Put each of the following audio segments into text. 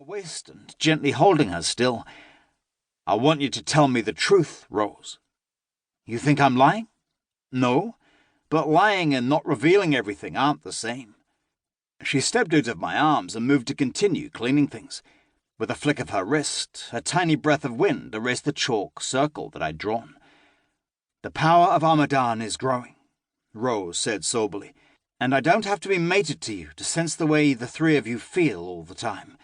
waist and gently holding her still. "I want you to tell me the truth, Rose. You think I'm lying? No, but lying and not revealing everything aren't the same." She stepped out of my arms and moved to continue cleaning things. With a flick of her wrist, a tiny breath of wind erased the chalk circle that I'd drawn. "The power of Amadan is growing," Rose said soberly, "and I don't have to be mated to you to sense the way the three of you feel all the time.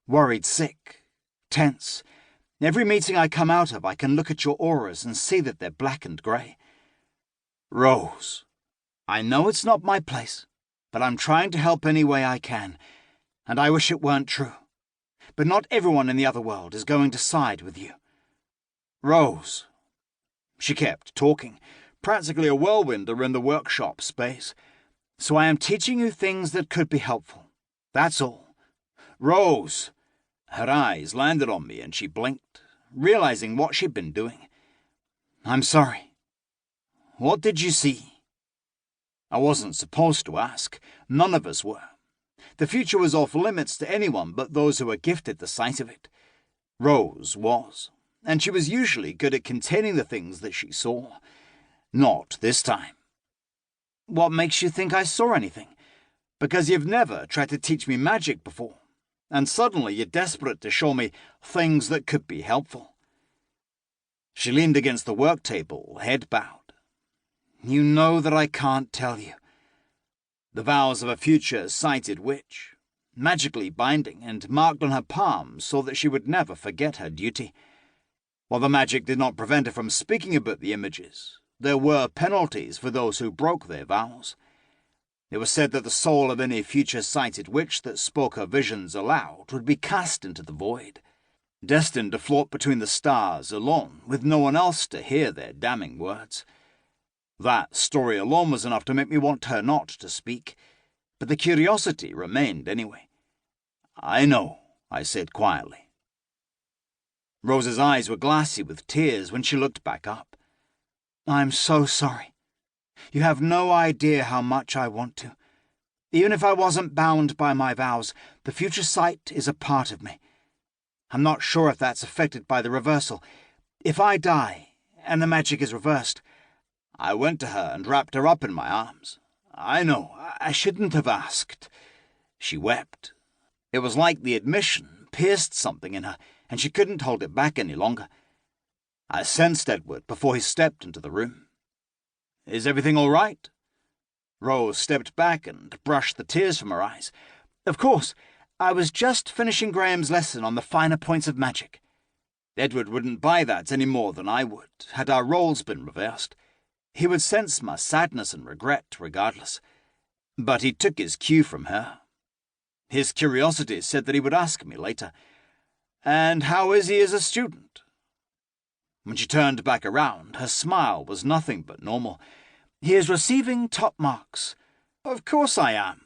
Worried sick, tense. Every meeting I come out of, I can look at your auras and see that they're black and grey. Rose, I know it's not my place, but I'm trying to help any way I can, and I wish it weren't true. But not everyone in the other world is going to side with you. Rose." She kept talking, practically a whirlwind around the workshop space. "So I am teaching you things that could be helpful. That's all. Rose." Her eyes landed on me and she blinked, realizing what she'd been doing. "I'm sorry. What did you see?" I wasn't supposed to ask. None of us were. The future was off limits to anyone but those who were gifted the sight of it. Rose was, and she was usually good at containing the things that she saw. Not this time. "What makes you think I saw anything? Because you've never tried to teach me magic before, and suddenly you're desperate to show me things that could be helpful." She leaned against the work table, head bowed. "You know that I can't tell you. The vows of a future sighted witch, magically binding and marked on her palm so that she would never forget her duty. While the magic did not prevent her from speaking about the images, there were penalties for those who broke their vows. It was said that the soul of any future sighted witch that spoke her visions aloud would be cast into the void, destined to float between the stars alone, with no one else to hear their damning words. That story alone was enough to make me want her not to speak, but the curiosity remained anyway. "I know," I said quietly. Rose's eyes were glassy with tears when she looked back up. "I'm so sorry. You have no idea how much I want to. Even if I wasn't bound by my vows, the future sight is a part of me. I'm not sure if that's affected by the reversal. If I die, and the magic is reversed..." I went to her and wrapped her up in my arms. "I know, I shouldn't have asked." She wept. It was like the admission pierced something in her, and she couldn't hold it back any longer. I sensed Edward before he stepped into the room. "Is everything all right?" Rose stepped back and brushed the tears from her eyes. "Of course, I was just finishing Graham's lesson on the finer points of magic. Edward wouldn't buy that any more than I would, had our roles been reversed. He would sense my sadness and regret regardless. But he took his cue from her. His curiosity said that he would ask me later, 'And how is he as a student?' When she turned back around, her smile was nothing but normal. 'He is receiving top marks.' 'Of course I am.'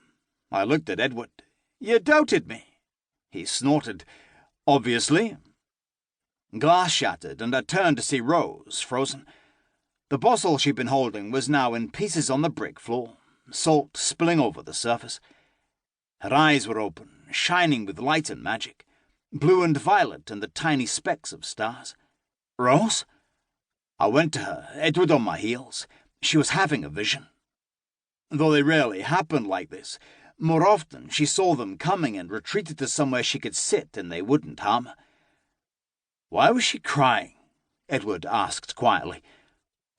I looked at Edward. 'You doubted me.' He snorted. 'Obviously.' Glass shattered, and I turned to see Rose, frozen. The bottle she'd been holding was now in pieces on the brick floor, salt spilling over the surface. Her eyes were open, shining with light and magic, blue and violet and the tiny specks of stars. "Rose?" I went to her, Edward on my heels. She was having a vision. Though they rarely happened like this, more often she saw them coming and retreated to somewhere she could sit and they wouldn't harm her. "Why was she crying?" Edward asked quietly.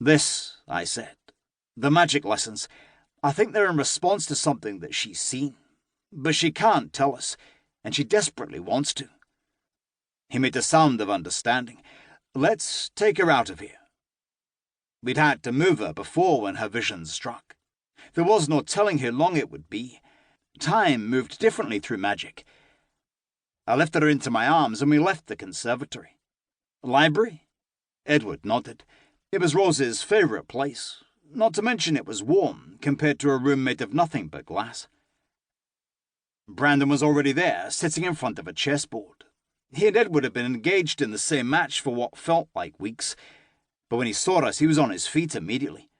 "This," I said. "The magic lessons. I think they're in response to something that she's seen. But she can't tell us, and she desperately wants to." He made a sound of understanding. "Let's take her out of here." We'd had to move her before when her visions struck. There was no telling how long it would be. Time moved differently through magic. I lifted her into my arms and we left the conservatory. "Library?" Edward nodded. It was Rose's favourite place, not to mention it was warm compared to a room made of nothing but glass. Brandon was already there, sitting in front of a chessboard. He and Edward had been engaged in the same match for what felt like weeks, but when he saw us he was on his feet immediately.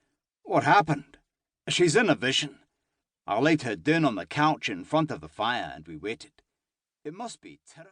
"What happened?" "She's in a vision." I laid her down on the couch in front of the fire and we waited. It must be terrifying.